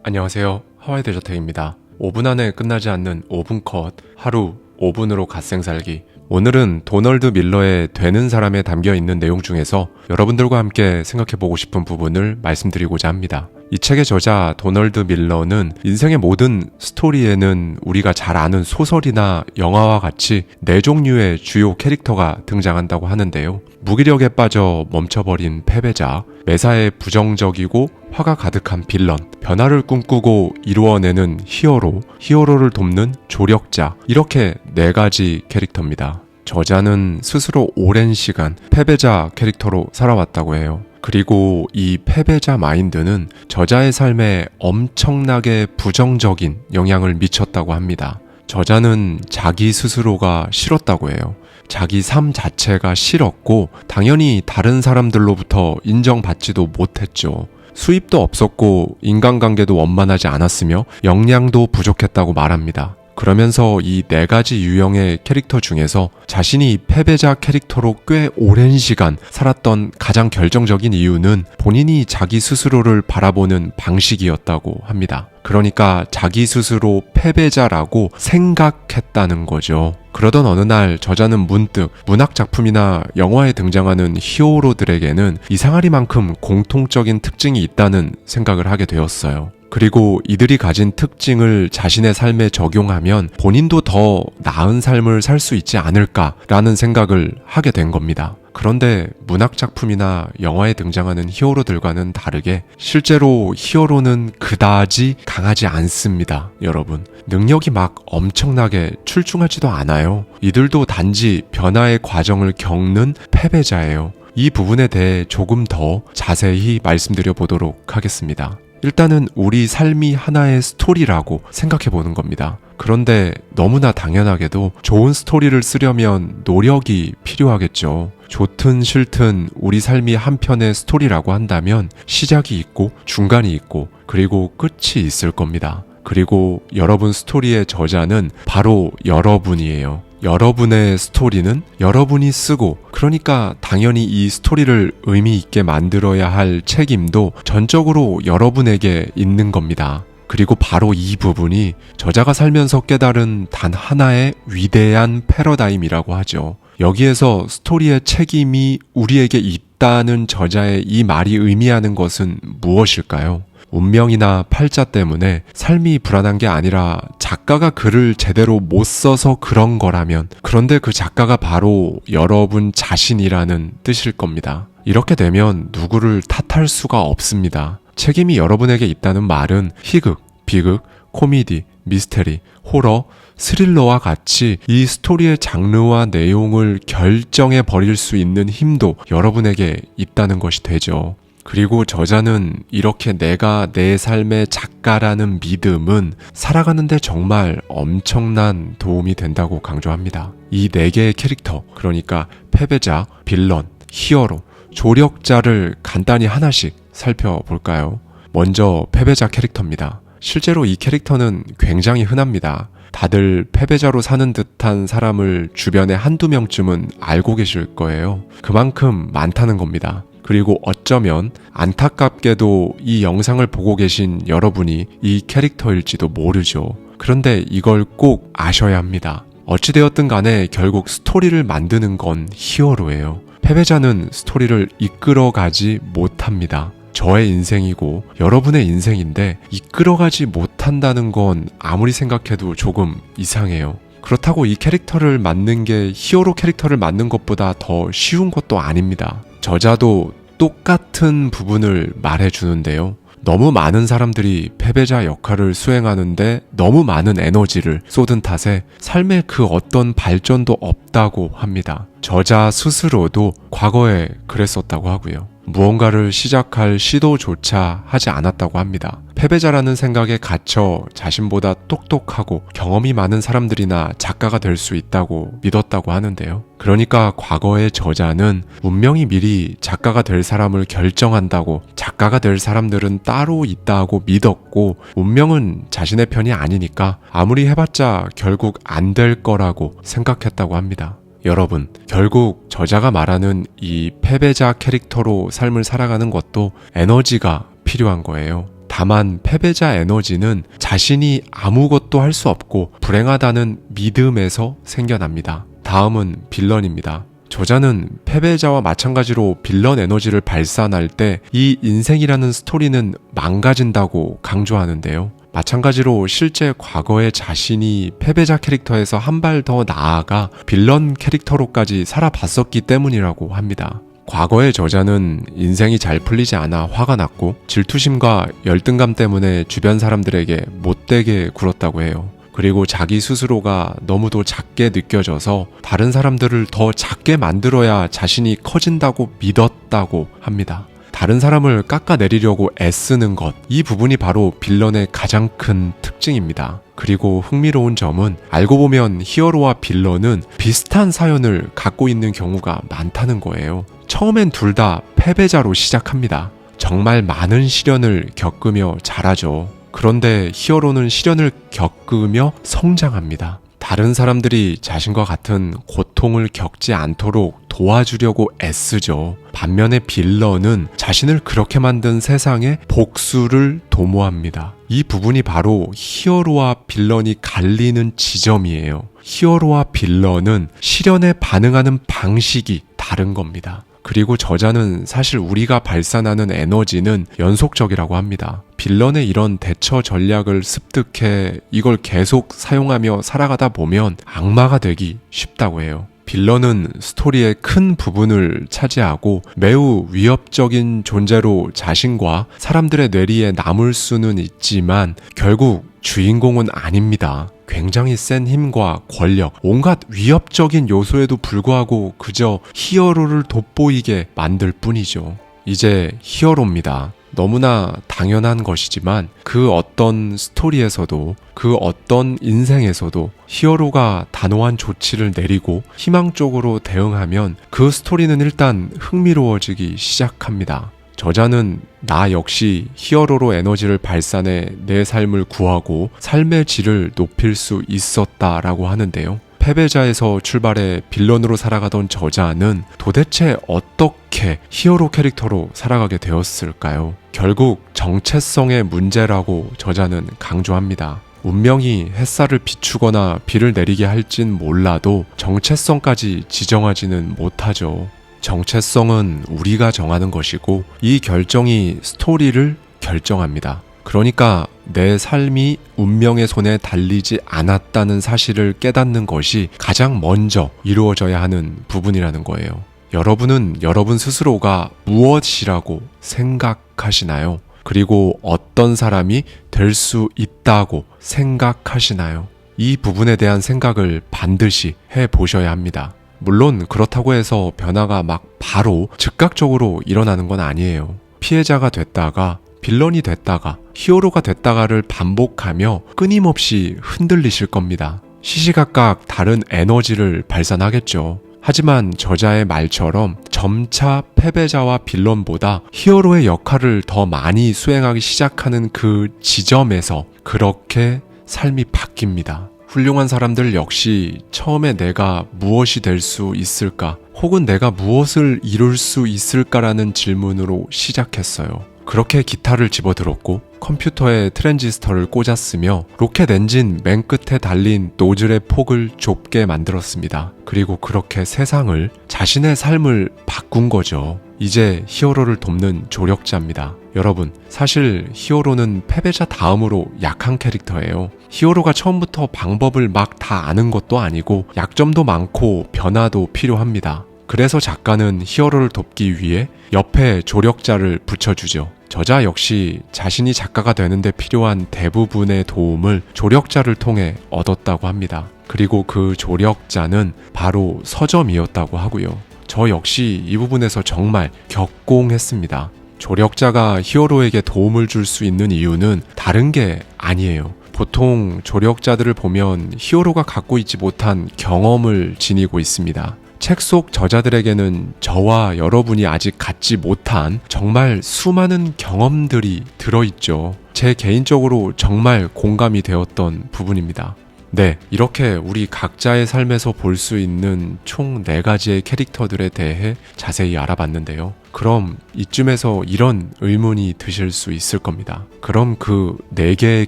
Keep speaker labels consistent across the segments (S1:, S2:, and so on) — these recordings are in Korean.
S1: 안녕하세요. 하와이 데저텍입니다. 5분 안에 끝나지 않는 5분 컷, 하루 5분으로 갓생살기. 오늘은 도널드 밀러의 되는 사람에 담겨있는 내용 중에서 여러분들과 함께 생각해보고 싶은 부분을 말씀드리고자 합니다. 이 책의 저자 도널드 밀러는 인생의 모든 스토리에는 우리가 잘 아는 소설이나 영화와 같이 4종류의 주요 캐릭터가 등장한다고 하는데요. 무기력에 빠져 멈춰버린 패배자, 매사에 부정적이고 화가 가득한 빌런, 변화를 꿈꾸고 이루어내는 히어로를 돕는 조력자, 이렇게 4가지 캐릭터입니다. 저자는 스스로 오랜 시간 패배자 캐릭터로 살아왔다고 해요. 그리고 이 패배자 마인드는 저자의 삶에 엄청나게 부정적인 영향을 미쳤다고 합니다. 저자는 자기 스스로가 싫었다고 해요. 자기 삶 자체가 싫었고 당연히 다른 사람들로부터 인정받지도 못했죠. 수입도 없었고 인간관계도 원만하지 않았으며 역량도 부족했다고 말합니다. 그러면서 이 4가지 유형의 캐릭터 중에서 자신이 패배자 캐릭터로 꽤 오랜 시간 살았던 가장 결정적인 이유는 본인이 자기 스스로를 바라보는 방식이었다고 합니다. 그러니까 자기 스스로 패배자라고 생각했다는 거죠. 그러던 어느 날 저자는 문득 문학 작품이나 영화에 등장하는 히어로들에게는 이상하리만큼 공통적인 특징이 있다는 생각을 하게 되었어요. 그리고 이들이 가진 특징을 자신의 삶에 적용하면 본인도 더 나은 삶을 살 수 있지 않을까라는 생각을 하게 된 겁니다. 그런데 문학작품이나 영화에 등장하는 히어로들과는 다르게 실제로 히어로는 그다지 강하지 않습니다, 여러분. 능력이 막 엄청나게 출중하지도 않아요. 이들도 단지 변화의 과정을 겪는 패배자예요. 이 부분에 대해 조금 더 자세히 말씀드려 보도록 하겠습니다. 일단은 우리 삶이 하나의 스토리라고 생각해 보는 겁니다. 그런데 너무나 당연하게도 좋은 스토리를 쓰려면 노력이 필요하겠죠. 좋든 싫든 우리 삶이 한 편의 스토리라고 한다면 시작이 있고 중간이 있고 그리고 끝이 있을 겁니다. 그리고 여러분 스토리의 저자는 바로 여러분이에요. 여러분의 스토리는 여러분이 쓰고, 그러니까 당연히 이 스토리를 의미 있게 만들어야 할 책임도 전적으로 여러분에게 있는 겁니다. 그리고 바로 이 부분이 저자가 살면서 깨달은 단 하나의 위대한 패러다임이라고 하죠. 여기에서 스토리의 책임이 우리에게 있다는 저자의 이 말이 의미하는 것은 무엇일까요? 운명이나 팔자 때문에 삶이 불안한 게 아니라 작가가 글을 제대로 못 써서 그런 거라면, 그런데 그 작가가 바로 여러분 자신이라는 뜻일 겁니다. 이렇게 되면 누구를 탓할 수가 없습니다. 책임이 여러분에게 있다는 말은 희극, 비극, 코미디, 미스테리, 호러, 스릴러와 같이 이 스토리의 장르와 내용을 결정해 버릴 수 있는 힘도 여러분에게 있다는 것이 되죠. 그리고 저자는 이렇게 내가 내 삶의 작가라는 믿음은 살아가는데 정말 엄청난 도움이 된다고 강조합니다. 이 4개의 캐릭터, 그러니까 패배자, 빌런, 히어로, 조력자를 간단히 하나씩 살펴볼까요? 먼저 패배자 캐릭터입니다. 실제로 이 캐릭터는 굉장히 흔합니다. 다들 패배자로 사는 듯한 사람을 주변에 한두 명쯤은 알고 계실 거예요. 그만큼 많다는 겁니다. 그리고 어쩌면 안타깝게도 이 영상을 보고 계신 여러분이 이 캐릭터일지도 모르죠. 그런데 이걸 꼭 아셔야 합니다. 어찌되었든 간에 결국 스토리를 만드는 건 히어로예요. 패배자는 스토리를 이끌어가지 못합니다. 저의 인생이고 여러분의 인생인데 이끌어가지 못한다는 건 아무리 생각해도 조금 이상해요. 그렇다고 이 캐릭터를 맡는 게 히어로 캐릭터를 맡는 것보다 더 쉬운 것도 아닙니다. 저자도 똑같은 부분을 말해주는데요. 너무 많은 사람들이 패배자 역할을 수행하는데 너무 많은 에너지를 쏟은 탓에 삶에 그 어떤 발전도 없다고 합니다. 저자 스스로도 과거에 그랬었다고 하고요. 무언가를 시작할 시도조차 하지 않았다고 합니다. 패배자라는 생각에 갇혀 자신보다 똑똑하고 경험이 많은 사람들이나 작가가 될 수 있다고 믿었다고 하는데요. 그러니까 과거의 저자는 운명이 미리 작가가 될 사람을 결정한다고, 작가가 될 사람들은 따로 있다고 믿었고, 운명은 자신의 편이 아니니까 아무리 해봤자 결국 안 될 거라고 생각했다고 합니다. 여러분, 결국 저자가 말하는 이 패배자 캐릭터로 삶을 살아가는 것도 에너지가 필요한 거예요. 다만 패배자 에너지는 자신이 아무것도 할 수 없고 불행하다는 믿음에서 생겨납니다. 다음은 빌런입니다. 저자는 패배자와 마찬가지로 빌런 에너지를 발산할 때 이 인생이라는 스토리는 망가진다고 강조하는데요. 마찬가지로 실제 과거의 자신이 패배자 캐릭터에서 한 발 더 나아가 빌런 캐릭터로까지 살아봤었기 때문이라고 합니다. 과거의 저자는 인생이 잘 풀리지 않아 화가 났고 질투심과 열등감 때문에 주변 사람들에게 못되게 굴었다고 해요. 그리고 자기 스스로가 너무도 작게 느껴져서 다른 사람들을 더 작게 만들어야 자신이 커진다고 믿었다고 합니다. 다른 사람을 깎아내리려고 애쓰는 것, 이 부분이 바로 빌런의 가장 큰 특징입니다. 그리고 흥미로운 점은 알고 보면 히어로와 빌런은 비슷한 사연을 갖고 있는 경우가 많다는 거예요. 처음엔 둘 다 패배자로 시작합니다. 정말 많은 시련을 겪으며 자라죠. 그런데 히어로는 시련을 겪으며 성장합니다. 다른 사람들이 자신과 같은 고통을 겪지 않도록 도와주려고 애쓰죠. 반면에 빌런은 자신을 그렇게 만든 세상에 복수를 도모합니다. 이 부분이 바로 히어로와 빌런이 갈리는 지점이에요. 히어로와 빌런은 시련에 반응하는 방식이 다른 겁니다. 그리고 저자는 사실 우리가 발산하는 에너지는 연속적이라고 합니다. 빌런의 이런 대처 전략을 습득해 이걸 계속 사용하며 살아가다 보면 악마가 되기 쉽다고 해요. 빌런은 스토리의 큰 부분을 차지하고 매우 위협적인 존재로 자신과 사람들의 뇌리에 남을 수는 있지만 결국 주인공은 아닙니다. 굉장히 센 힘과 권력, 온갖 위협적인 요소에도 불구하고 그저 히어로를 돋보이게 만들 뿐이죠. 이제 히어로입니다. 너무나 당연한 것이지만 그 어떤 스토리에서도 그 어떤 인생에서도 히어로가 단호한 조치를 내리고 희망 쪽으로 대응하면 그 스토리는 일단 흥미로워지기 시작합니다. 저자는 나 역시 히어로로 에너지를 발산해 내 삶을 구하고 삶의 질을 높일 수 있었다라고 하는데요. 패배자에서 출발해 빌런으로 살아가던 저자는 도대체 어떻게 히어로 캐릭터로 살아가게 되었을까요? 결국 정체성의 문제라고 저자는 강조합니다. 운명이 햇살을 비추거나 비를 내리게 할진 몰라도 정체성까지 지정하지는 못하죠. 정체성은 우리가 정하는 것이고 이 결정이 스토리를 결정합니다. 그러니까 내 삶이 운명의 손에 달리지 않았다는 사실을 깨닫는 것이 가장 먼저 이루어져야 하는 부분이라는 거예요. 여러분은 여러분 스스로가 무엇이라고 생각하시나요? 그리고 어떤 사람이 될 수 있다고 생각하시나요? 이 부분에 대한 생각을 반드시 해보셔야 합니다. 물론 그렇다고 해서 변화가 막 바로 즉각적으로 일어나는 건 아니에요. 피해자가 됐다가 빌런이 됐다가 히어로가 됐다가를 반복하며 끊임없이 흔들리실 겁니다. 시시각각 다른 에너지를 발산하겠죠. 하지만 저자의 말처럼 점차 패배자와 빌런보다 히어로의 역할을 더 많이 수행하기 시작하는 그 지점에서 그렇게 삶이 바뀝니다. 훌륭한 사람들 역시 처음에 내가 무엇이 될 수 있을까 혹은 내가 무엇을 이룰 수 있을까라는 질문으로 시작했어요. 그렇게 기타를 집어들었고 컴퓨터에 트랜지스터를 꽂았으며 로켓 엔진 맨 끝에 달린 노즐의 폭을 좁게 만들었습니다. 그리고 그렇게 세상을, 자신의 삶을 바꾼 거죠. 이제 히어로를 돕는 조력자입니다. 여러분, 사실 히어로는 패배자 다음으로 약한 캐릭터예요. 히어로가 처음부터 방법을 막 다 아는 것도 아니고 약점도 많고 변화도 필요합니다. 그래서 작가는 히어로를 돕기 위해 옆에 조력자를 붙여주죠. 저자 역시 자신이 작가가 되는데 필요한 대부분의 도움을 조력자를 통해 얻었다고 합니다. 그리고 그 조력자는 바로 서점이었다고 하고요. 저 역시 이 부분에서 정말 격공했습니다. 조력자가 히어로에게 도움을 줄 수 있는 이유는 다른 게 아니에요. 보통 조력자들을 보면 히어로가 갖고 있지 못한 경험을 지니고 있습니다. 책 속 저자들에게는 저와 여러분이 아직 갖지 못한 정말 수많은 경험들이 들어있죠. 제 개인적으로 정말 공감이 되었던 부분입니다. 네, 이렇게 우리 각자의 삶에서 볼 수 있는 총 4가지의 캐릭터들에 대해 자세히 알아봤는데요. 그럼 이쯤에서 이런 의문이 드실 수 있을 겁니다. 그럼 그 4개의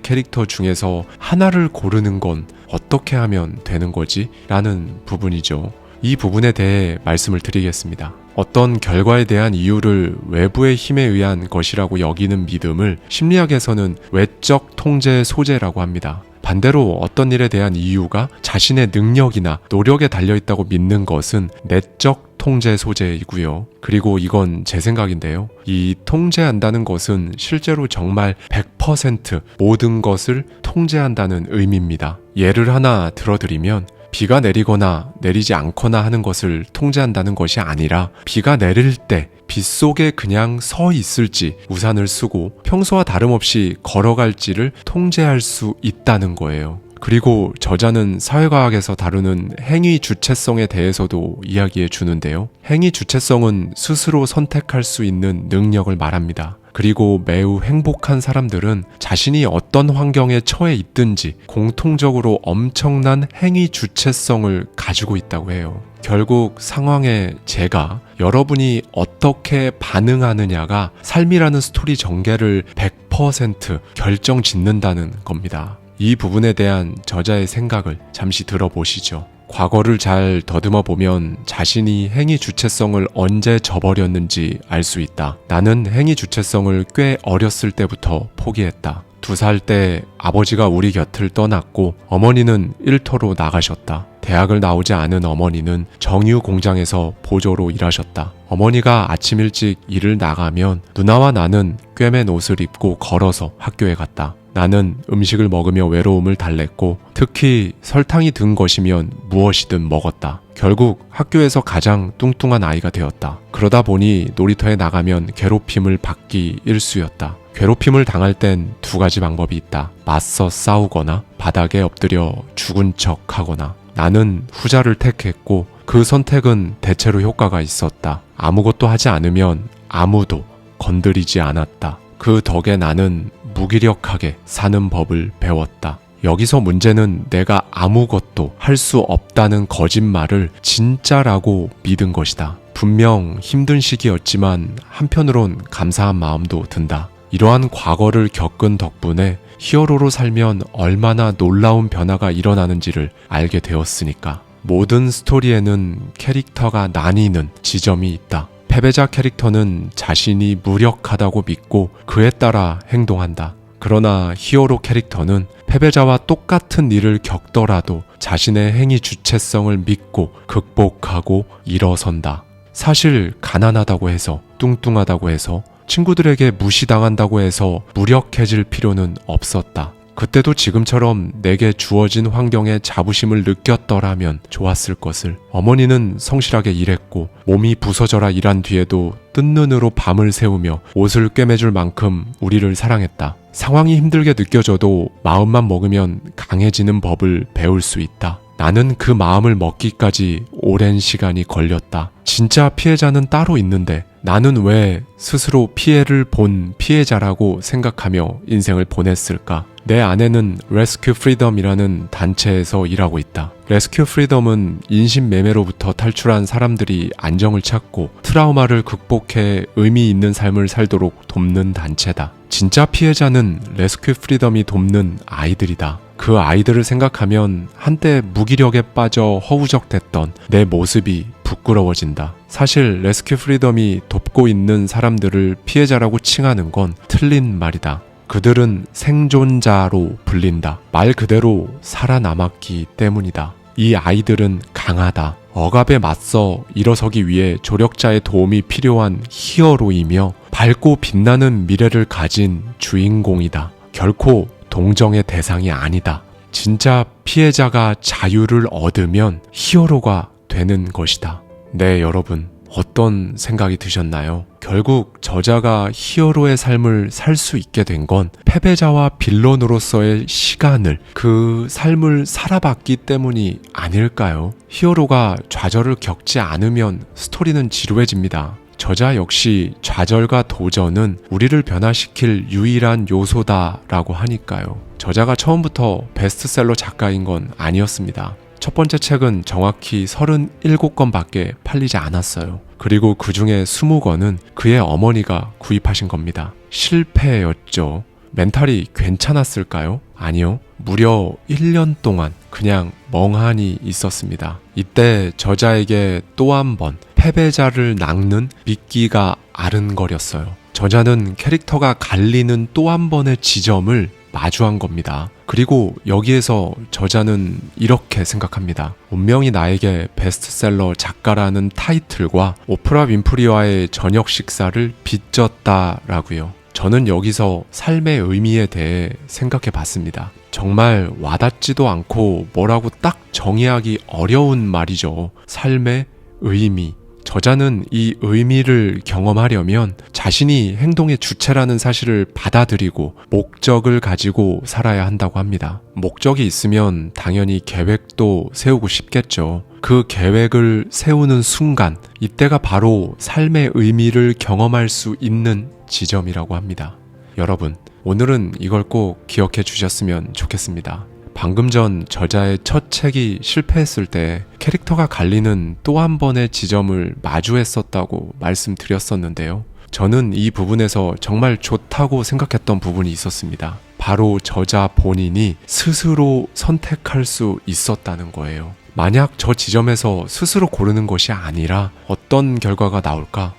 S1: 캐릭터 중에서 하나를 고르는 건 어떻게 하면 되는 거지? 라는 부분이죠. 이 부분에 대해 말씀을 드리겠습니다. 어떤 결과에 대한 이유를 외부의 힘에 의한 것이라고 여기는 믿음을 심리학에서는 외적 통제 소재라고 합니다. 반대로 어떤 일에 대한 이유가 자신의 능력이나 노력에 달려있다고 믿는 것은 내적 통제 소재이고요. 그리고 이건 제 생각인데요. 이 통제한다는 것은 실제로 정말 100% 모든 것을 통제한다는 의미입니다. 예를 하나 들어드리면 비가 내리거나 내리지 않거나 하는 것을 통제한다는 것이 아니라 비가 내릴 때 빗속에 그냥 서 있을지 우산을 쓰고 평소와 다름없이 걸어갈지를 통제할 수 있다는 거예요. 그리고 저자는 사회과학에서 다루는 행위 주체성에 대해서도 이야기해 주는데요. 행위 주체성은 스스로 선택할 수 있는 능력을 말합니다. 그리고 매우 행복한 사람들은 자신이 어떤 환경에 처해 있든지 공통적으로 엄청난 행위 주체성을 가지고 있다고 해요. 결국 상황에 제가 여러분이 어떻게 반응하느냐가 삶이라는 스토리 전개를 100% 결정 짓는다는 겁니다. 이 부분에 대한 저자의 생각을 잠시 들어보시죠. 과거를 잘 더듬어 보면 자신이 행위 주체성을 언제 저버렸는지 알 수 있다. 나는 행위 주체성을 꽤 어렸을 때부터 포기했다. 2살 때 아버지가 우리 곁을 떠났고 어머니는 일터로 나가셨다. 대학을 나오지 않은 어머니는 정유 공장에서 보조로 일하셨다. 어머니가 아침 일찍 일을 나가면 누나와 나는 꿰맨 옷을 입고 걸어서 학교에 갔다. 나는 음식을 먹으며 외로움을 달랬고 특히 설탕이 든 것이면 무엇이든 먹었다. 결국 학교에서 가장 뚱뚱한 아이가 되었다. 그러다 보니 놀이터에 나가면 괴롭힘을 받기 일쑤였다. 괴롭힘을 당할 땐 2가지 방법이 있다. 맞서 싸우거나 바닥에 엎드려 죽은 척 하거나. 나는 후자를 택했고 그 선택은 대체로 효과가 있었다. 아무것도 하지 않으면 아무도 건드리지 않았다. 그 덕에 나는 무기력하게 사는 법을 배웠다. 여기서 문제는 내가 아무것도 할 수 없다는 거짓말을 진짜라고 믿은 것이다. 분명 힘든 시기였지만 한편으론 감사한 마음도 든다. 이러한 과거를 겪은 덕분에 히어로로 살면 얼마나 놀라운 변화가 일어나는지를 알게 되었으니까. 모든 스토리에는 캐릭터가 나뉘는 지점이 있다. 패배자 캐릭터는 자신이 무력하다고 믿고 그에 따라 행동한다. 그러나 히어로 캐릭터는 패배자와 똑같은 일을 겪더라도 자신의 행위 주체성을 믿고 극복하고 일어선다. 사실 가난하다고 해서, 뚱뚱하다고 해서, 친구들에게 무시당한다고 해서 무력해질 필요는 없었다. 그때도 지금처럼 내게 주어진 환경에 자부심을 느꼈더라면 좋았을 것을. 어머니는 성실하게 일했고 몸이 부서져라 일한 뒤에도 뜬 눈으로 밤을 새우며 옷을 꿰매줄 만큼 우리를 사랑했다. 상황이 힘들게 느껴져도 마음만 먹으면 강해지는 법을 배울 수 있다. 나는 그 마음을 먹기까지 오랜 시간이 걸렸다. 진짜 피해자는 따로 있는데 나는 왜 스스로 피해를 본 피해자라고 생각하며 인생을 보냈을까? 내 아내는 레스큐 프리덤이라는 단체에서 일하고 있다. 레스큐 프리덤은 인신매매로부터 탈출한 사람들이 안정을 찾고 트라우마를 극복해 의미 있는 삶을 살도록 돕는 단체다. 진짜 피해자는 레스큐 프리덤이 돕는 아이들이다. 그 아이들을 생각하면 한때 무기력에 빠져 허우적댔던 내 모습이 부끄러워진다. 사실 레스큐 프리덤이 돕고 있는 사람들을 피해자라고 칭하는 건 틀린 말이다. 그들은 생존자로 불린다. 말 그대로 살아남았기 때문이다. 이 아이들은 강하다. 억압에 맞서 일어서기 위해 조력자의 도움이 필요한 히어로이며 밝고 빛나는 미래를 가진 주인공이다. 결코 동정의 대상이 아니다. 진짜 피해자가 자유를 얻으면 히어로가 되는 것이다. 네, 여러분. 어떤 생각이 드셨나요? 결국 저자가 히어로의 삶을 살 수 있게 된 건 패배자와 빌런으로서의 시간을, 그 삶을 살아봤기 때문이 아닐까요? 히어로가 좌절을 겪지 않으면 스토리는 지루해집니다. 저자 역시 좌절과 도전은 우리를 변화시킬 유일한 요소다라고 하니까요. 저자가 처음부터 베스트셀러 작가인 건 아니었습니다. 첫 번째 책은 정확히 37권밖에 팔리지 않았어요. 그리고 그 중에 20권은 그의 어머니가 구입하신 겁니다. 실패였죠. 멘탈이 괜찮았을까요? 아니요. 무려 1년 동안 그냥 멍하니 있었습니다. 이때 저자에게 또 한 번 패배자를 낚는 미끼가 아른거렸어요. 저자는 캐릭터가 갈리는 또 한 번의 지점을 마주한 겁니다. 그리고 여기에서 저자는 이렇게 생각합니다. 운명이 나에게 베스트셀러 작가라는 타이틀과 오프라 윈프리와의 저녁 식사를 빚졌다라고요. 저는 여기서 삶의 의미에 대해 생각해 봤습니다. 정말 와닿지도 않고 뭐라고 딱 정의하기 어려운 말이죠. 삶의 의미. 저자는 이 의미를 경험하려면 자신이 행동의 주체라는 사실을 받아들이고 목적을 가지고 살아야 한다고 합니다. 목적이 있으면 당연히 계획도 세우고 싶겠죠. 그 계획을 세우는 순간, 이때가 바로 삶의 의미를 경험할 수 있는 지점이라고 합니다. 여러분, 오늘은 이걸 꼭 기억해 주셨으면 좋겠습니다. 방금 전 저자의 첫 책이 실패했을 때 캐릭터가 갈리는 또 한 번의 지점을 마주했었다고 말씀드렸었는데요. 저는 이 부분에서 정말 좋다고 생각했던 부분이 있었습니다. 바로 저자 본인이 스스로 선택할 수 있었다는 거예요. 만약 저 지점에서 스스로 고르는 것이 아니라 어떤 결과가 나올까?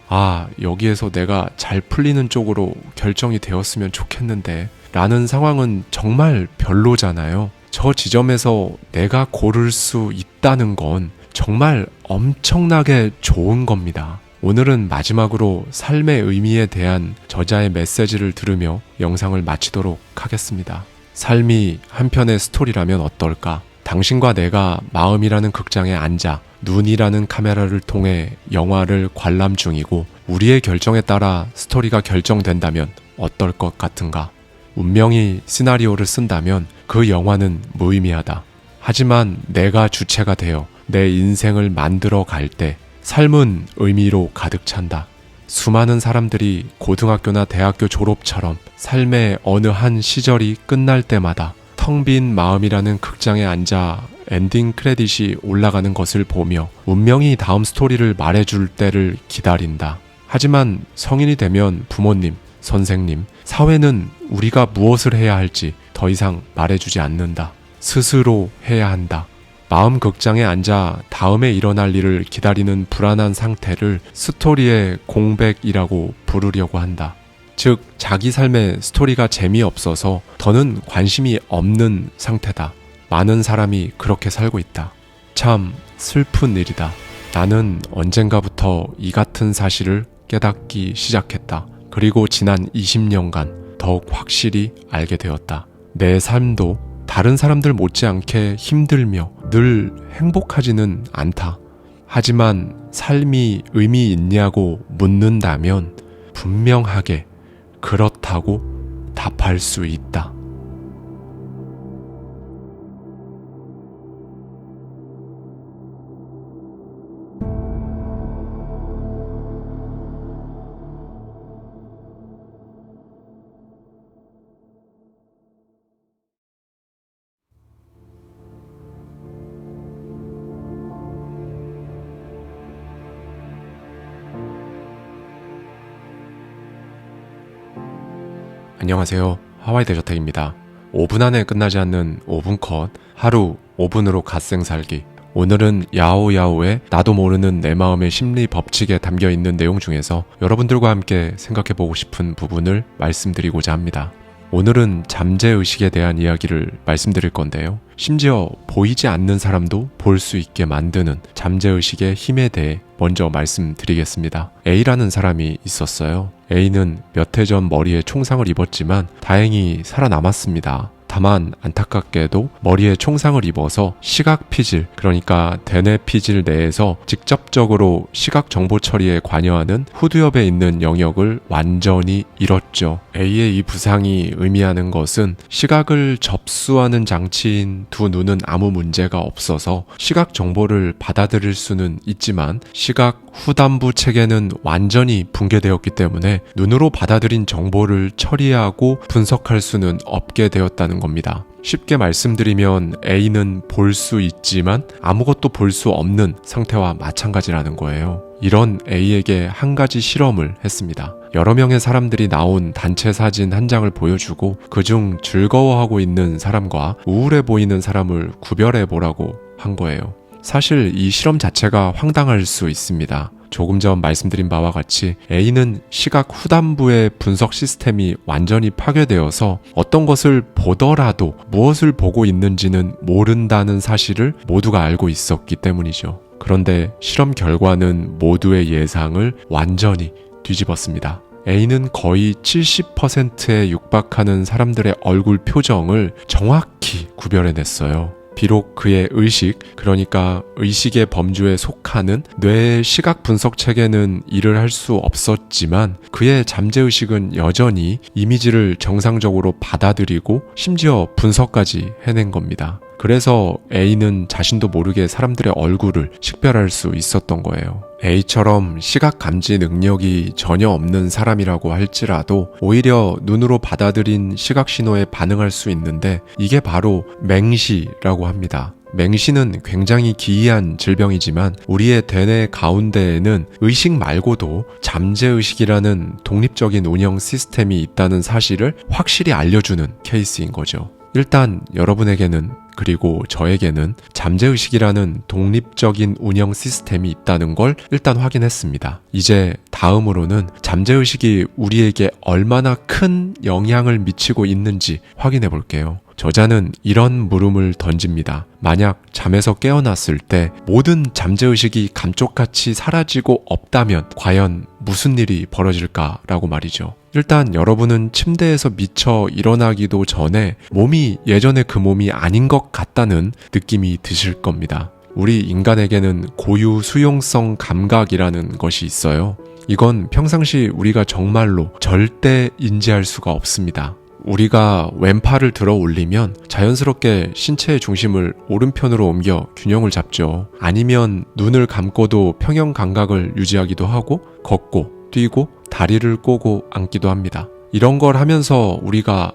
S1: 여기에서 내가 잘 풀리는 쪽으로 결정이 되었으면 좋겠는데 라는 상황은 정말 별로잖아요. 저 지점에서 내가 고를 수 있다는 건 정말 엄청나게 좋은 겁니다. 오늘은 마지막으로 삶의 의미에 대한 저자의 메시지를 들으며 영상을 마치도록 하겠습니다. 삶이 한 편의 스토리라면 어떨까? 당신과 내가 마음이라는 극장에 앉아 눈이라는 카메라를 통해 영화를 관람 중이고 우리의 결정에 따라 스토리가 결정된다면 어떨 것 같은가? 운명이 시나리오를 쓴다면 그 영화는 무의미하다. 하지만 내가 주체가 되어 내 인생을 만들어 갈 때 삶은 의미로 가득 찬다. 수많은 사람들이 고등학교나 대학교 졸업처럼 삶의 어느 한 시절이 끝날 때마다 텅 빈 마음이라는 극장에 앉아 엔딩 크레딧이 올라가는 것을 보며 운명이 다음 스토리를 말해줄 때를 기다린다. 하지만 성인이 되면 부모님, 선생님, 사회는 우리가 무엇을 해야 할지 더 이상 말해주지 않는다. 스스로 해야 한다. 마음 극장에 앉아 다음에 일어날 일을 기다리는 불안한 상태를 스토리의 공백이라고 부르려고 한다. 즉, 자기 삶의 스토리가 재미없어서 더는 관심이 없는 상태다. 많은 사람이 그렇게 살고 있다. 참 슬픈 일이다. 나는 언젠가부터 이 같은 사실을 깨닫기 시작했다. 그리고 지난 20년간 더욱 확실히 알게 되었다. 내 삶도 다른 사람들 못지않게 힘들며 늘 행복하지는 않다. 하지만 삶이 의미 있냐고 묻는다면 분명하게 그렇다고 답할 수 있다. 안녕하세요. 하와이 대저택입니다. 5분 안에 끝나지 않는 5분 컷, 하루 5분으로 갓생 살기. 오늘은 야오야오의 나도 모르는 내 마음의 심리 법칙에 담겨있는 내용 중에서 여러분들과 함께 생각해보고 싶은 부분을 말씀드리고자 합니다. 오늘은 잠재의식에 대한 이야기를 말씀드릴 건데요. 심지어 보이지 않는 사람도 볼 수 있게 만드는 잠재의식의 힘에 대해 먼저 말씀드리겠습니다. A라는 사람이 있었어요. A는 몇 해 전 머리에 총상을 입었지만 다행히 살아남았습니다. 다만 안타깝게도 머리에 총상을 입어서 시각 피질, 그러니까 대뇌 피질 내에서 직접적으로 시각 정보 처리에 관여하는 후두엽에 있는 영역을 완전히 잃었죠. A의 이 부상이 의미하는 것은 시각을 접수하는 장치인 두 눈은 아무 문제가 없어서 시각 정보를 받아들일 수는 있지만 시각 후단부 체계는 완전히 붕괴되었기 때문에 눈으로 받아들인 정보를 처리하고 분석할 수는 없게 되었다는 겁니다. 쉽게 말씀드리면 A는 볼 수 있지만 아무것도 볼 수 없는 상태와 마찬가지라는 거예요. 이런 A에게 한 가지 실험을 했습니다. 여러 명의 사람들이 나온 단체 사진 한 장을 보여주고 그중 즐거워하고 있는 사람과 우울해 보이는 사람을 구별해 보라고 한 거예요. 사실 이 실험 자체가 황당할 수 있습니다. 조금 전 말씀드린 바와 같이 A는 시각 후단부의 분석 시스템이 완전히 파괴되어서 어떤 것을 보더라도 무엇을 보고 있는지는 모른다는 사실을 모두가 알고 있었기 때문이죠. 그런데 실험 결과는 모두의 예상을 완전히 뒤집었습니다. A는 거의 70%에 육박하는 사람들의 얼굴 표정을 정확히 구별해냈어요. 비록 그의 의식, 그러니까 의식의 범주에 속하는 뇌의 시각 분석 체계는 일을 할 수 없었지만 그의 잠재의식은 여전히 이미지를 정상적으로 받아들이고 심지어 분석까지 해낸 겁니다. 그래서 A는 자신도 모르게 사람들의 얼굴을 식별할 수 있었던 거예요. A처럼 시각 감지 능력이 전혀 없는 사람이라고 할지라도 오히려 눈으로 받아들인 시각 신호에 반응할 수 있는데 이게 바로 맹시라고 합니다. 맹시는 굉장히 기이한 질병이지만 우리의 대뇌 가운데에는 의식 말고도 잠재의식이라는 독립적인 운영 시스템이 있다는 사실을 확실히 알려주는 케이스인 거죠. 일단 여러분에게는 그리고 저에게는 잠재의식이라는 독립적인 운영 시스템이 있다는 걸 일단 확인했습니다. 이제 다음으로는 잠재의식이 우리에게 얼마나 큰 영향을 미치고 있는지 확인해 볼게요. 저자는 이런 물음을 던집니다. 만약 잠에서 깨어났을 때 모든 잠재의식이 감쪽같이 사라지고 없다면 과연 무슨 일이 벌어질까라고 말이죠. 일단 여러분은 침대에서 미쳐 일어나기도 전에 몸이 예전의 그 몸이 아닌 것 같다는 느낌이 드실 겁니다. 우리 인간에게는 고유 수용성 감각이라는 것이 있어요. 이건 평상시 우리가 정말로 절대 인지할 수가 없습니다. 우리가 왼팔을 들어 올리면 자연스럽게 신체의 중심을 오른편으로 옮겨 균형을 잡죠. 아니면 눈을 감고도 평형 감각을 유지하기도 하고 걷고 뛰고 다리를 꼬고 앉기도 합니다. 이런 걸 하면서 우리가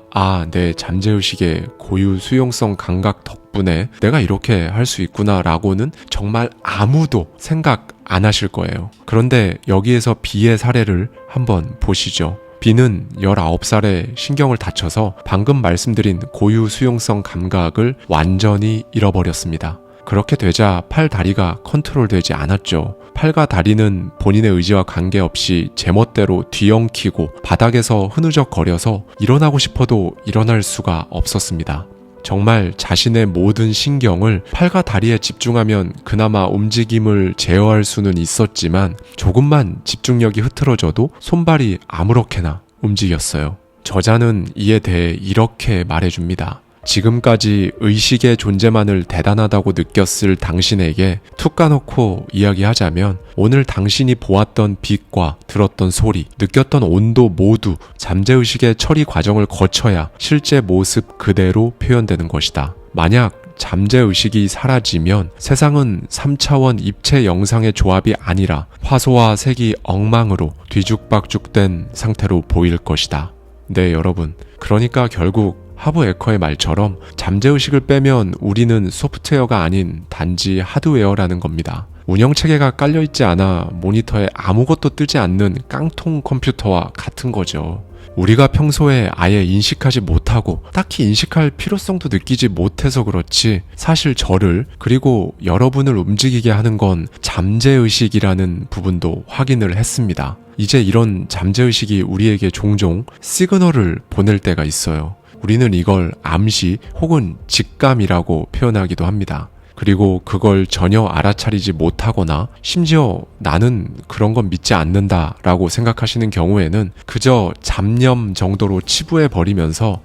S1: 내 잠재의식의 고유 수용성 감각 덕분에 내가 이렇게 할 수 있구나 라고는 정말 아무도 생각 안 하실 거예요. 그런데 여기에서 B의 사례를 한번 보시죠. B는 19살에 신경을 다쳐서 방금 말씀드린 고유 수용성 감각을 완전히 잃어버렸습니다. 그렇게 되자 팔, 다리가 컨트롤되지 않았죠. 팔과 다리는 본인의 의지와 관계없이 제멋대로 뒤엉키고 바닥에서 흐느적거려서 일어나고 싶어도 일어날 수가 없었습니다. 정말 자신의 모든 신경을 팔과 다리에 집중하면 그나마 움직임을 제어할 수는 있었지만 조금만 집중력이 흐트러져도 손발이 아무렇게나 움직였어요. 저자는 이에 대해 이렇게 말해줍니다. 지금까지 의식의 존재만을 대단하다고 느꼈을 당신에게 툭 까놓고 이야기하자면 오늘 당신이 보았던 빛과 들었던 소리, 느꼈던 온도 모두 잠재의식의 처리 과정을 거쳐야 실제 모습 그대로 표현되는 것이다. 만약 잠재의식이 사라지면 세상은 3차원 입체 영상의 조합이 아니라 화소와 색이 엉망으로 뒤죽박죽된 상태로 보일 것이다. 네, 여러분. 그러니까 결국 하브 에커의 말처럼 잠재의식을 빼면 우리는 소프트웨어가 아닌 단지 하드웨어라는 겁니다. 운영체계가 깔려있지 않아 모니터에 아무것도 뜨지 않는 깡통 컴퓨터와 같은 거죠. 우리가 평소에 아예 인식하지 못하고 딱히 인식할 필요성도 느끼지 못해서 그렇지 사실 저를 그리고 여러분을 움직이게 하는 건 잠재의식이라는 부분도 확인을 했습니다. 이제 이런 잠재의식이 우리에게 종종 시그널을 보낼 때가 있어요. 우리는 이걸 암시 혹은 직감이라고 표현하기도 합니다. 그리고 그걸 전혀 알아차리지 못하거나 심지어 나는 그런 건 믿지 않는다 라고 생각하시는 경우에는 그저 잡념 정도로 치부해 버리면서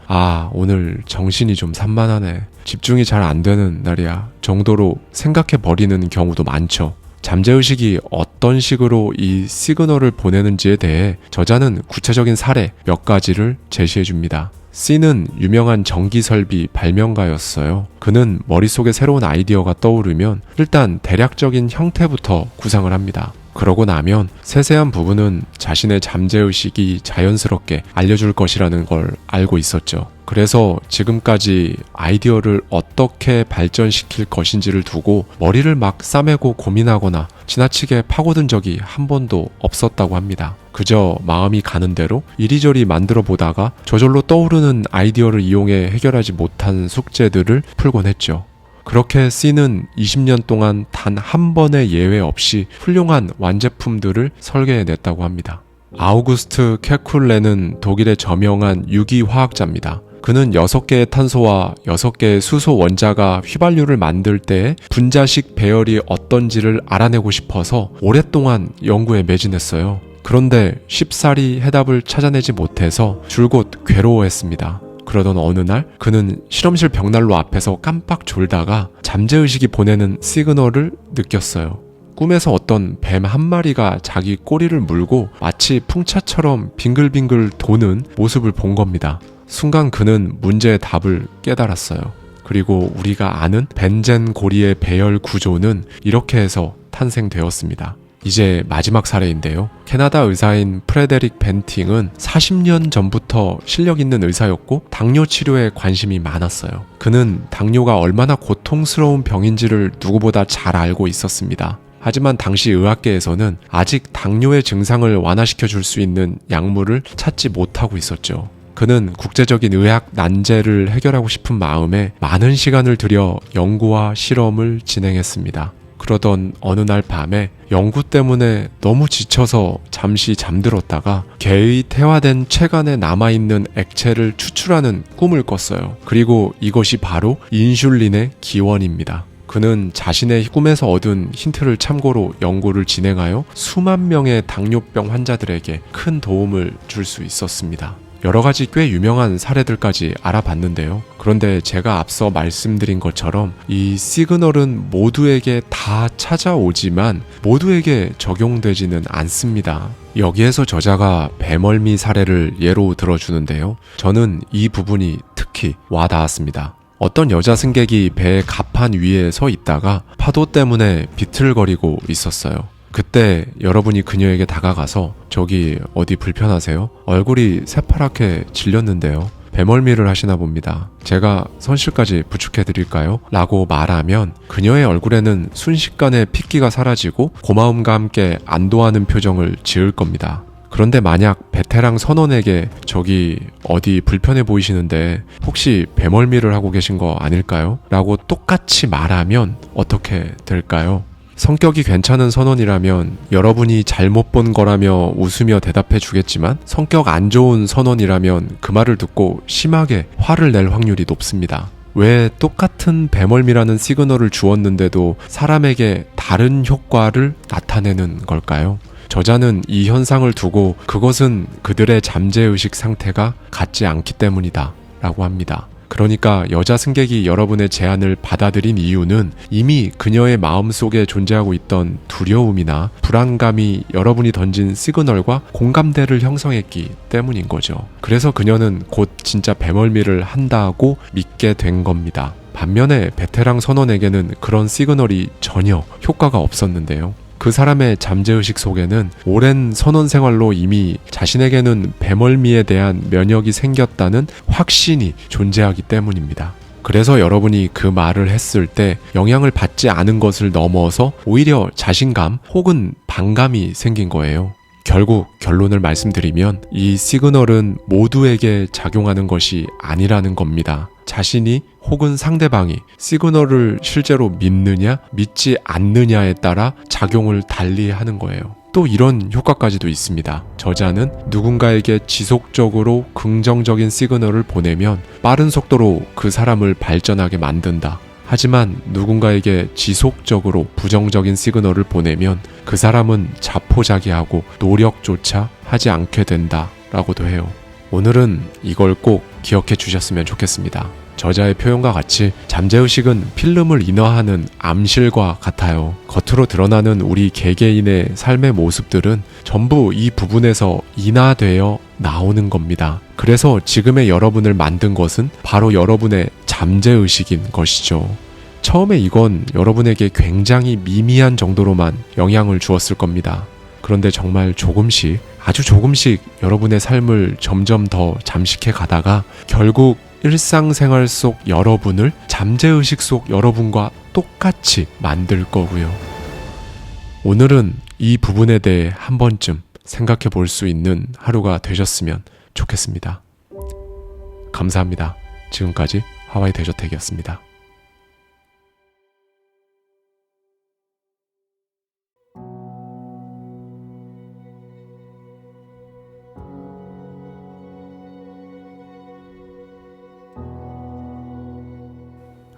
S1: 오늘 정신이 좀 산만하네, 집중이 잘 안 되는 날이야 정도로 생각해 버리는 경우도 많죠. 잠재의식이 어떤 식으로 이 시그널을 보내는지에 대해 저자는 구체적인 사례 몇 가지를 제시해 줍니다. C는 유명한 전기설비 발명가였어요. 그는 머릿속에 새로운 아이디어가 떠오르면 일단 대략적인 형태부터 구상을 합니다. 그러고 나면 세세한 부분은 자신의 잠재의식이 자연스럽게 알려줄 것이라는 걸 알고 있었죠. 그래서 지금까지 아이디어를 어떻게 발전시킬 것인지를 두고 머리를 막 싸매고 고민하거나 지나치게 파고든 적이 한 번도 없었다고 합니다. 그저 마음이 가는 대로 이리저리 만들어 보다가 저절로 떠오르는 아이디어를 이용해 해결하지 못한 숙제들을 풀곤 했죠. 그렇게 C는 20년 동안 단 한 번의 예외 없이 훌륭한 완제품들을 설계해냈다고 합니다. 아우구스트 케쿨레는 독일의 저명한 유기화학자입니다. 그는 6개의 탄소와 6개의 수소 원자가 휘발유를 만들 때 분자식 배열이 어떤지를 알아내고 싶어서 오랫동안 연구에 매진했어요. 그런데 쉽사리 해답을 찾아내지 못해서 줄곧 괴로워했습니다. 그러던 어느 날 그는 실험실 벽난로 앞에서 깜빡 졸다가 잠재의식이 보내는 시그널을 느꼈어요. 꿈에서 어떤 뱀 한 마리가 자기 꼬리를 물고 마치 풍차처럼 빙글빙글 도는 모습을 본 겁니다. 순간 그는 문제의 답을 깨달았어요. 그리고 우리가 아는 벤젠 고리의 배열 구조는 이렇게 해서 탄생되었습니다. 이제 마지막 사례인데요. 캐나다 의사인 프레데릭 벤팅은 40년 전부터 실력 있는 의사였고 당뇨 치료에 관심이 많았어요. 그는 당뇨가 얼마나 고통스러운 병인지를 누구보다 잘 알고 있었습니다. 하지만 당시 의학계에서는 아직 당뇨의 증상을 완화시켜 줄 수 있는 약물을 찾지 못하고 있었죠. 그는 국제적인 의학 난제를 해결하고 싶은 마음에 많은 시간을 들여 연구와 실험을 진행했습니다. 그러던 어느 날 밤에 연구 때문에 너무 지쳐서 잠시 잠들었다가 개의 태화된 체관에 남아있는 액체를 추출하는 꿈을 꿨어요. 그리고 이것이 바로 인슐린의 기원입니다. 그는 자신의 꿈에서 얻은 힌트를 참고로 연구를 진행하여 수만 명의 당뇨병 환자들에게 큰 도움을 줄 수 있었습니다. 여러 가지 꽤 유명한 사례들까지 알아봤는데요. 그런데 제가 앞서 말씀드린 것처럼 이 시그널은 모두에게 다 찾아오지만 모두에게 적용되지는 않습니다. 여기에서 저자가 배멀미 사례를 예로 들어주는데요. 저는 이 부분이 특히 와닿았습니다. 어떤 여자 승객이 배의 갑판 위에 서 있다가 파도 때문에 비틀거리고 있었어요. 그때 여러분이 그녀에게 다가가서 저기 어디 불편하세요? 얼굴이 새파랗게 질렸는데요. 배멀미를 하시나 봅니다. 제가 선실까지 부축해드릴까요? 라고 말하면 그녀의 얼굴에는 순식간에 핏기가 사라지고 고마움과 함께 안도하는 표정을 지을 겁니다. 그런데 만약 베테랑 선원에게 저기 어디 불편해 보이시는데 혹시 배멀미를 하고 계신 거 아닐까요? 라고 똑같이 말하면 어떻게 될까요? 성격이 괜찮은 선원이라면 여러분이 잘못 본 거라며 웃으며 대답해 주겠지만 성격 안 좋은 선원이라면 그 말을 듣고 심하게 화를 낼 확률이 높습니다. 왜 똑같은 배멀미라는 시그널을 주었는데도 사람에게 다른 효과를 나타내는 걸까요? 저자는 이 현상을 두고 그것은 그들의 잠재의식 상태가 같지 않기 때문이다 라고 합니다. 그러니까 여자 승객이 여러분의 제안을 받아들인 이유는 이미 그녀의 마음속에 존재하고 있던 두려움이나 불안감이 여러분이 던진 시그널과 공감대를 형성했기 때문인 거죠. 그래서 그녀는 곧 진짜 배멀미를 한다고 믿게 된 겁니다. 반면에 베테랑 선원에게는 그런 시그널이 전혀 효과가 없었는데요. 그 사람의 잠재의식 속에는 오랜 선원 생활로 이미 자신에게는 배멀미에 대한 면역이 생겼다는 확신이 존재하기 때문입니다. 그래서 여러분이 그 말을 했을 때 영향을 받지 않은 것을 넘어서 오히려 자신감 혹은 반감이 생긴 거예요. 결국 결론을 말씀드리면 이 시그널은 모두에게 작용하는 것이 아니라는 겁니다. 자신이 혹은 상대방이 시그널을 실제로 믿느냐 믿지 않느냐에 따라 작용을 달리 하는 거예요. 또 이런 효과까지도 있습니다. 저자는 누군가에게 지속적으로 긍정적인 시그널을 보내면 빠른 속도로 그 사람을 발전하게 만든다 하지만 누군가에게 지속적으로 부정적인 시그널을 보내면 그 사람은 자포자기하고 노력조차 하지 않게 된다 라고도 해요. 오늘은 이걸 꼭 기억해 주셨으면 좋겠습니다. 저자의 표현과 같이 잠재의식은 필름을 인화하는 암실과 같아요. 겉으로 드러나는 우리 개개인의 삶의 모습들은 전부 이 부분에서 인화되어 나오는 겁니다. 그래서 지금의 여러분을 만든 것은 바로 여러분의 잠재의식인 것이죠. 처음에 이건 여러분에게 굉장히 미미한 정도로만 영향을 주었을 겁니다. 그런데 정말 조금씩, 아주 조금씩 여러분의 삶을 점점 더 잠식해 가다가 결국 일상생활 속 여러분을 잠재의식 속 여러분과 똑같이 만들 거고요. 오늘은 이 부분에 대해 한 번쯤 생각해 볼 수 있는 하루가 되셨으면 좋겠습니다. 감사합니다. 지금까지 하와이 대저택이었습니다.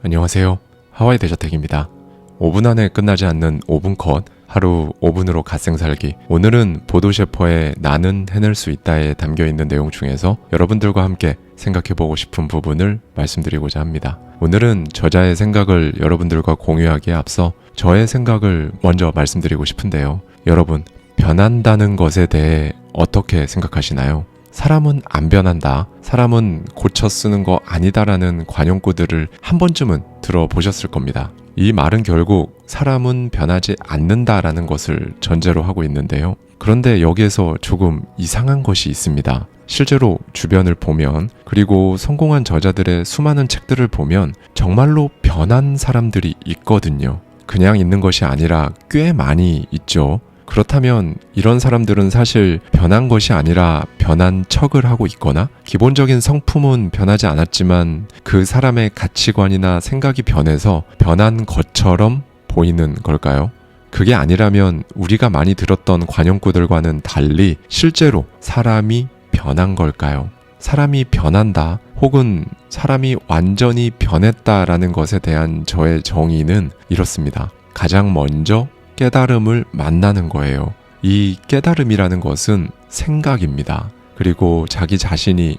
S1: 안녕하세요. 하와이 대저택입니다. 5분 안에 끝나지 않는 5분 컷, 하루 5분으로 갓생살기. 오늘은 보도 셰퍼의 나는 해낼 수 있다에 담겨있는 내용 중에서 여러분들과 함께 생각해보고 싶은 부분을 말씀드리고자 합니다. 오늘은 저자의 생각을 여러분들과 공유하기에 앞서 저의 생각을 먼저 말씀드리고 싶은데요. 여러분, 변한다는 것에 대해 어떻게 생각하시나요? 사람은 안 변한다, 사람은 고쳐 쓰는 거 아니다라는 관용구들을 한 번쯤은 들어보셨을 겁니다. 이 말은 결국 사람은 변하지 않는다라는 것을 전제로 하고 있는데요. 그런데 여기에서 조금 이상한 것이 있습니다. 실제로 주변을 보면, 그리고 성공한 저자들의 수많은 책들을 보면 정말로 변한 사람들이 있거든요. 그냥 있는 것이 아니라 꽤 많이 있죠. 그렇다면 이런 사람들은 사실 변한 것이 아니라 변한 척을 하고 있거나 기본적인 성품은 변하지 않았지만 그 사람의 가치관이나 생각이 변해서 변한 것처럼 보이는 걸까요? 그게 아니라면 우리가 많이 들었던 관용구들과는 달리 실제로 사람이 변한 걸까요? 사람이 변한다 혹은 사람이 완전히 변했다라는 것에 대한 저의 정의는 이렇습니다. 가장 먼저 깨달음을 만나는 거예요. 이 깨달음이라는 것은 생각입니다. 그리고 자기 자신이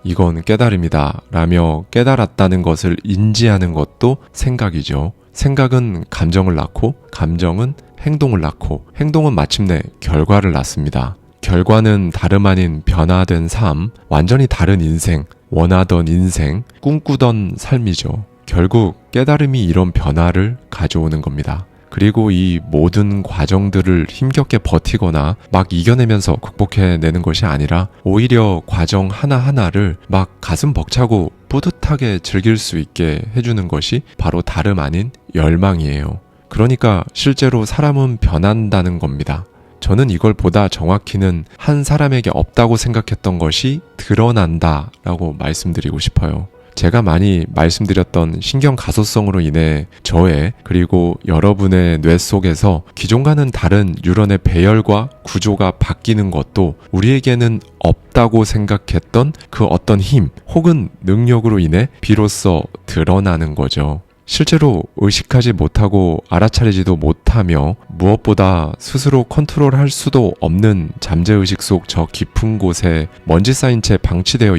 S1: 이건 깨달음이다 라며 깨달았다는 것을 인지하는 것도 생각이죠. 생각은 감정을 낳고, 감정은 행동을 낳고, 행동은 마침내 결과를 낳습니다. 결과는 다름 아닌 변화된 삶, 완전히 다른 인생, 원하던 인생, 꿈꾸던 삶이죠. 결국 깨달음이 이런 변화를 가져오는 겁니다. 그리고 이 모든 과정들을 힘겹게 버티거나 막 이겨내면서 극복해내는 것이 아니라 오히려 과정 하나하나를 막 가슴 벅차고 뿌듯하게 즐길 수 있게 해주는 것이 바로 다름 아닌 열망이에요. 그러니까 실제로 사람은 변한다는 겁니다. 저는 이걸 보다 정확히는 한 사람에게 없다고 생각했던 것이 드러난다라고 말씀드리고 싶어요. 제가 많이 말씀드렸던 신경 가소성으로 인해 저의 그리고 여러분의 뇌 속에서 기존과는 다른 뉴런의 배열과 구조가 바뀌는 것도 우리에게는 없다고 생각했던 그 어떤 힘 혹은 능력으로 인해 비로소 드러나는 거죠. 실제로 의식하지 못하고 알아차리지도 못하며 무엇보다 스스로 컨트롤할 수도 없는 잠재의식 속 저 깊은 곳에 먼지 쌓인 채 방치되어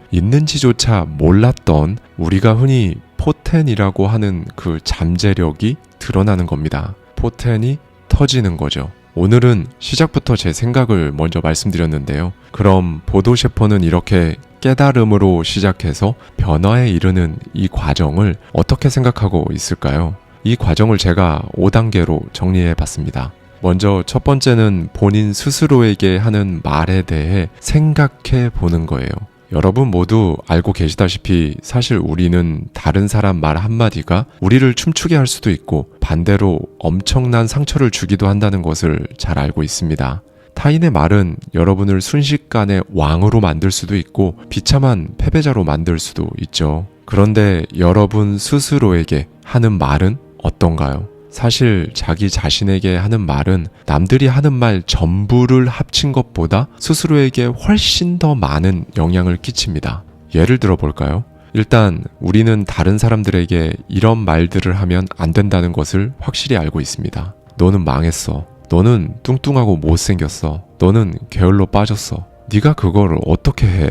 S1: 있는지조차 몰랐던 우리가 흔히 포텐이라고 하는 그 잠재력이 드러나는 겁니다. 포텐이 터지는 거죠. 오늘은 시작부터 제 생각을 먼저 말씀드렸는데요. 그럼 보도 셰퍼는 이렇게 깨달음으로 시작해서 변화에 이르는 이 과정을 어떻게 생각하고 있을까요? 이 과정을 제가 5단계로 정리해 봤습니다. 먼저 첫 번째는 본인 스스로에게 하는 말에 대해 생각해 보는 거예요. 여러분 모두 알고 계시다시피 사실 우리는 다른 사람 말 한마디가 우리를 춤추게 할 수도 있고 반대로 엄청난 상처를 주기도 한다는 것을 잘 알고 있습니다. 타인의 말은 여러분을 순식간에 왕으로 만들 수도 있고 비참한 패배자로 만들 수도 있죠. 그런데 여러분 스스로에게 하는 말은 어떤가요? 사실 자기 자신에게 하는 말은 남들이 하는 말 전부를 합친 것보다 스스로에게 훨씬 더 많은 영향을 끼칩니다. 예를 들어 볼까요? 일단 우리는 다른 사람들에게 이런 말들을 하면 안 된다는 것을 확실히 알고 있습니다. 너는 망했어. 너는 뚱뚱하고 못생겼어. 너는 게을러 빠졌어. 네가 그걸 어떻게 해?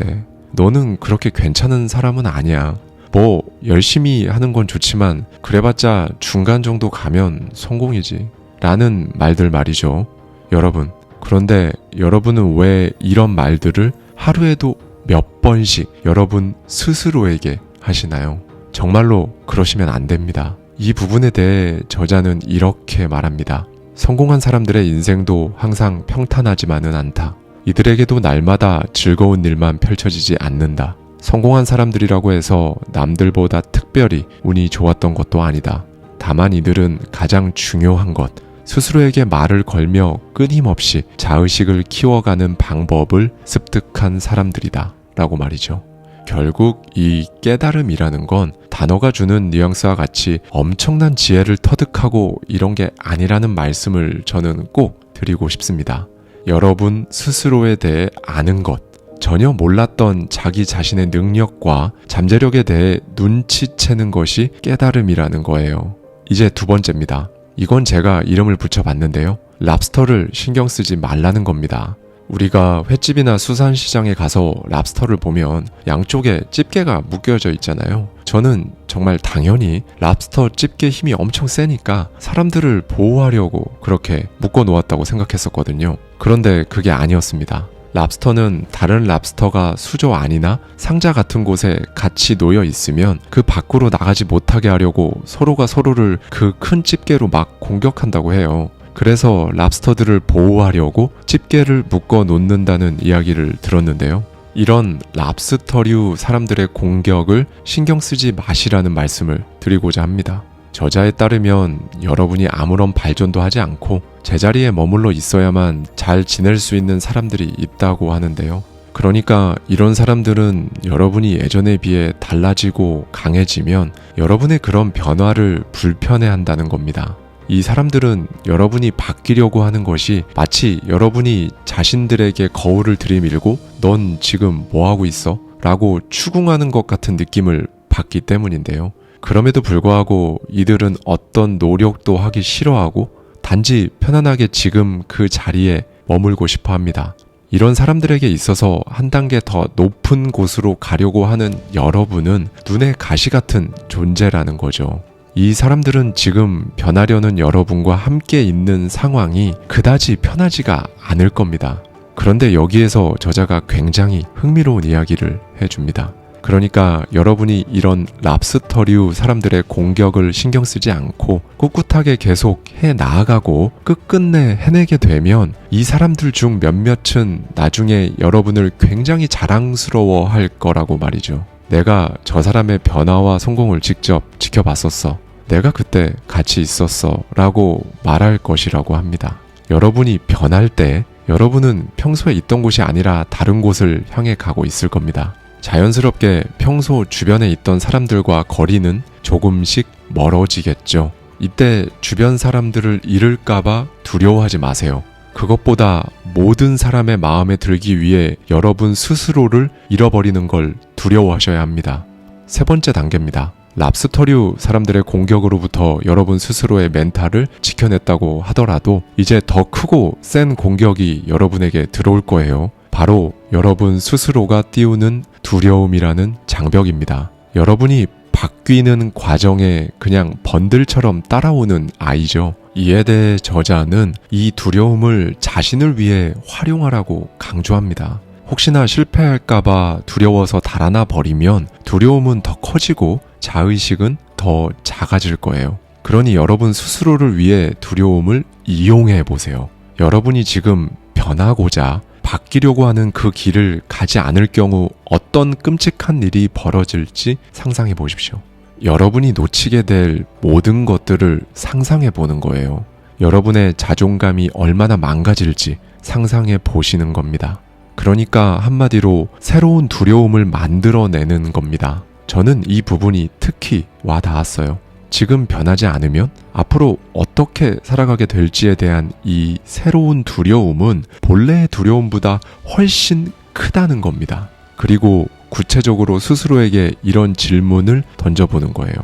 S1: 너는 그렇게 괜찮은 사람은 아니야. 뭐 열심히 하는 건 좋지만 그래봤자 중간 정도 가면 성공이지. 라는 말들 말이죠. 여러분, 그런데 여러분은 왜 이런 말들을 하루에도 몇 번씩 여러분 스스로에게 하시나요? 정말로 그러시면 안 됩니다. 이 부분에 대해 저자는 이렇게 말합니다. 성공한 사람들의 인생도 항상 평탄하지만은 않다. 이들에게도 날마다 즐거운 일만 펼쳐지지 않는다. 성공한 사람들이라고 해서 남들보다 특별히 운이 좋았던 것도 아니다. 다만 이들은 가장 중요한 것, 스스로에게 말을 걸며 끊임없이 자의식을 키워가는 방법을 습득한 사람들이다 라고 말이죠. 결국 이 깨달음이라는 건 단어가 주는 뉘앙스와 같이 엄청난 지혜를 터득하고 이런 게 아니라는 말씀을 저는 꼭 드리고 싶습니다. 여러분 스스로에 대해 아는 것, 전혀 몰랐던 자기 자신의 능력과 잠재력에 대해 눈치채는 것이 깨달음이라는 거예요. 이제 두 번째입니다. 이건 제가 이름을 붙여봤는데요. 랍스터를 신경 쓰지 말라는 겁니다. 우리가 횟집이나 수산시장에 가서 랍스터를 보면 양쪽에 집게가 묶여져 있잖아요. 저는 정말 당연히 랍스터 집게 힘이 엄청 세니까 사람들을 보호하려고 그렇게 묶어 놓았다고 생각했었거든요. 그런데 그게 아니었습니다. 랍스터는 다른 랍스터가 수조 안이나 상자 같은 곳에 같이 놓여 있으면 그 밖으로 나가지 못하게 하려고 서로가 서로를 그 큰 집게로 막 공격한다고 해요. 그래서 랍스터들을 보호하려고 집게를 묶어 놓는다는 이야기를 들었는데요. 이런 랍스터류 사람들의 공격을 신경 쓰지 마시라는 말씀을 드리고자 합니다. 저자에 따르면 여러분이 아무런 발전도 하지 않고 제자리에 머물러 있어야만 잘 지낼 수 있는 사람들이 있다고 하는데요. 그러니까 이런 사람들은 여러분이 예전에 비해 달라지고 강해지면 여러분의 그런 변화를 불편해한다는 겁니다. 이 사람들은 여러분이 바뀌려고 하는 것이 마치 여러분이 자신들에게 거울을 들이밀고 넌 지금 뭐하고 있어? 라고 추궁하는 것 같은 느낌을 받기 때문인데요. 그럼에도 불구하고 이들은 어떤 노력도 하기 싫어하고 단지 편안하게 지금 그 자리에 머물고 싶어 합니다. 이런 사람들에게 있어서 한 단계 더 높은 곳으로 가려고 하는 여러분은 눈의 가시 같은 존재라는 거죠. 이 사람들은 지금 변하려는 여러분과 함께 있는 상황이 그다지 편하지가 않을 겁니다. 그런데 여기에서 저자가 굉장히 흥미로운 이야기를 해줍니다. 그러니까 여러분이 이런 랍스터류 사람들의 공격을 신경 쓰지 않고 꿋꿋하게 계속 해 나아가고 끝끝내 해내게 되면 이 사람들 중 몇몇은 나중에 여러분을 굉장히 자랑스러워 할 거라고 말이죠. 내가 저 사람의 변화와 성공을 직접 지켜봤었어. 내가 그때 같이 있었어. 라고 말할 것이라고 합니다. 여러분이 변할 때 여러분은 평소에 있던 곳이 아니라 다른 곳을 향해 가고 있을 겁니다. 자연스럽게 평소 주변에 있던 사람들과 거리는 조금씩 멀어지겠죠. 이때 주변 사람들을 잃을까봐 두려워하지 마세요. 그것보다 모든 사람의 마음에 들기 위해 여러분 스스로를 잃어버리는 걸 두려워하셔야 합니다. 세 번째 단계입니다. 랍스터류 사람들의 공격으로부터 여러분 스스로의 멘탈을 지켜냈다고 하더라도 이제 더 크고 센 공격이 여러분에게 들어올 거예요. 바로 여러분 스스로가 띄우는 두려움이라는 장벽입니다. 여러분이 바뀌는 과정에 그냥 번들처럼 따라오는 아이죠. 이에 대해 저자는 이 두려움을 자신을 위해 활용하라고 강조합니다. 혹시나 실패할까봐 두려워서 달아나 버리면 두려움은 더 커지고 자의식은 더 작아질 거예요. 그러니 여러분 스스로를 위해 두려움을 이용해 보세요. 여러분이 지금 변하고자 바뀌려고 하는 그 길을 가지 않을 경우 어떤 끔찍한 일이 벌어질지 상상해 보십시오. 여러분이 놓치게 될 모든 것들을 상상해 보는 거예요. 여러분의 자존감이 얼마나 망가질지 상상해 보시는 겁니다. 그러니까 한마디로 새로운 두려움을 만들어내는 겁니다. 저는 이 부분이 특히 와닿았어요. 지금 변하지 않으면 앞으로 어떻게 살아가게 될지에 대한 이 새로운 두려움은 본래의 두려움보다 훨씬 크다는 겁니다. 그리고 구체적으로 스스로에게 이런 질문을 던져보는 거예요.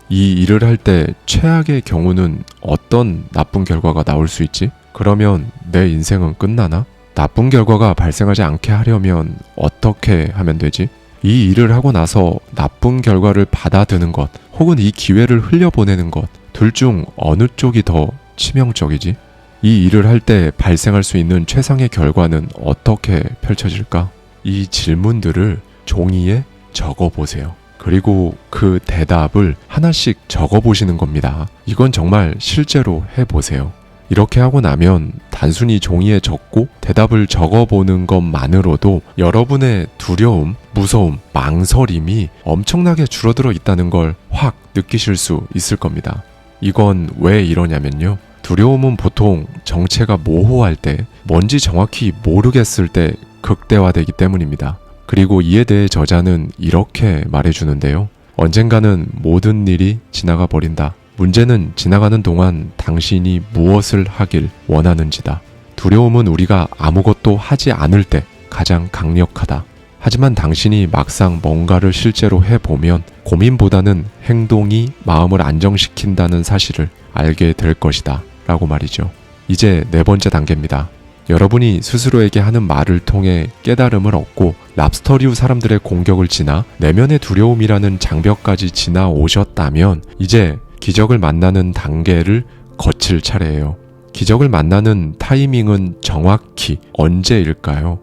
S1: 이 일을 할 때 최악의 경우는 어떤 나쁜 결과가 나올 수 있지? 그러면 내 인생은 끝나나? 나쁜 결과가 발생하지 않게 하려면 어떻게 하면 되지? 이 일을 하고 나서 나쁜 결과를 받아드는 것, 혹은 이 기회를 흘려보내는 것, 둘 중 어느 쪽이 더 치명적이지? 이 일을 할 때 발생할 수 있는 최상의 결과는 어떻게 펼쳐질까? 이 질문들을 종이에 적어보세요. 그리고 그 대답을 하나씩 적어보시는 겁니다. 이건 정말 실제로 해보세요. 이렇게 하고 나면 단순히 종이에 적고 대답을 적어보는 것만으로도 여러분의 두려움, 무서움, 망설임이 엄청나게 줄어들어 있다는 걸 확 느끼실 수 있을 겁니다. 이건 왜 이러냐면요. 두려움은 보통 정체가 모호할 때, 뭔지 정확히 모르겠을 때 극대화되기 때문입니다. 그리고 이에 대해 저자는 이렇게 말해주는데요. 언젠가는 모든 일이 지나가 버린다. 문제는 지나가는 동안 당신이 무엇을 하길 원하는지다. 두려움은 우리가 아무것도 하지 않을 때 가장 강력하다. 하지만 당신이 막상 뭔가를 실제로 해보면 고민보다는 행동이 마음을 안정시킨다는 사실을 알게 될 것이다. 라고 말이죠. 이제 4번째 단계입니다. 여러분이 스스로에게 하는 말을 통해 깨달음을 얻고 랍스터류 사람들의 공격을 지나 내면의 두려움이라는 장벽까지 지나 오셨다면 이제 기적을 만나는 단계를 거칠 차례예요. 기적을 만나는 타이밍은 정확히 언제일까요?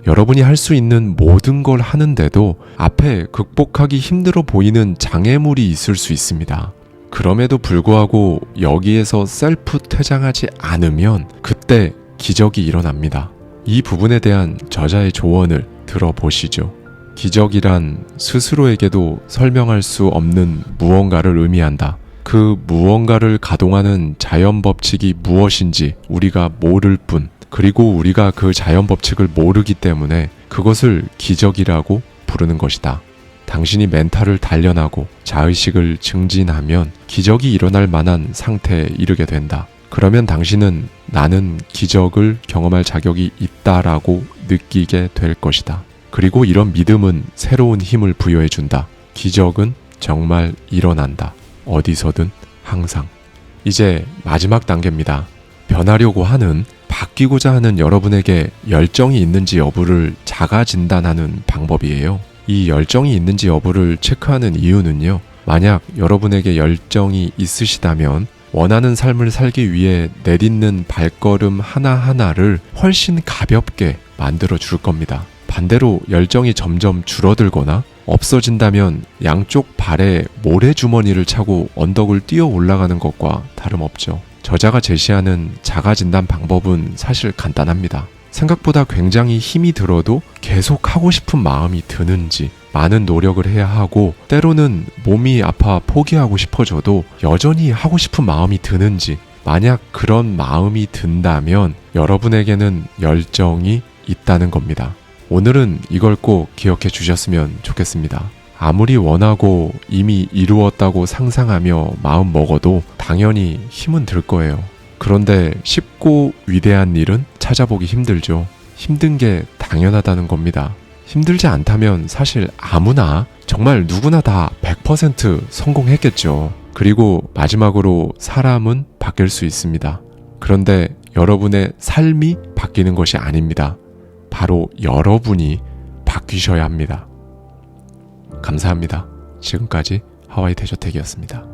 S1: 여러분이 할 수 있는 모든 걸 하는데도 앞에 극복하기 힘들어 보이는 장애물이 있을 수 있습니다. 그럼에도 불구하고 여기에서 셀프 퇴장하지 않으면 그때 기적이 일어납니다. 이 부분에 대한 저자의 조언을 들어보시죠. 기적이란 스스로에게도 설명할 수 없는 무언가를 의미한다. 그 무언가를 가동하는 자연 법칙이 무엇인지 우리가 모를 뿐, 그리고 우리가 그 자연 법칙을 모르기 때문에 그것을 기적이라고 부르는 것이다. 당신이 멘탈을 단련하고 자의식을 증진하면 기적이 일어날 만한 상태에 이르게 된다. 그러면 당신은 나는 기적을 경험할 자격이 있다라고 느끼게 될 것이다. 그리고 이런 믿음은 새로운 힘을 부여해준다. 기적은 정말 일어난다. 어디서든 항상. 이제 마지막 단계입니다. 변하려고 하는, 바뀌고자 하는 여러분에게 열정이 있는지 여부를 자가 진단하는 방법이에요. 이 열정이 있는지 여부를 체크하는 이유는요. 만약 여러분에게 열정이 있으시다면 원하는 삶을 살기 위해 내딛는 발걸음 하나하나를 훨씬 가볍게 만들어 줄 겁니다. 반대로 열정이 점점 줄어들거나 없어진다면 양쪽 발에 모래주머니를 차고 언덕을 뛰어 올라가는 것과 다름없죠. 저자가 제시하는 자가진단 방법은 사실 간단합니다. 생각보다 굉장히 힘이 들어도 계속 하고 싶은 마음이 드는지, 많은 노력을 해야 하고 때로는 몸이 아파 포기하고 싶어져도 여전히 하고 싶은 마음이 드는지, 만약 그런 마음이 든다면 여러분에게는 열정이 있다는 겁니다. 오늘은 이걸 꼭 기억해 주셨으면 좋겠습니다. 아무리 원하고 이미 이루었다고 상상하며 마음 먹어도 당연히 힘은 들 거예요. 그런데 쉽고 위대한 일은 찾아보기 힘들죠. 힘든 게 당연하다는 겁니다. 힘들지 않다면 사실 아무나, 정말 누구나 다 100% 성공했겠죠. 그리고 마지막으로 사람은 바뀔 수 있습니다. 그런데 여러분의 삶이 바뀌는 것이 아닙니다. 바로 여러분이 바뀌셔야 합니다. 감사합니다. 지금까지 하와이 대저택이었습니다.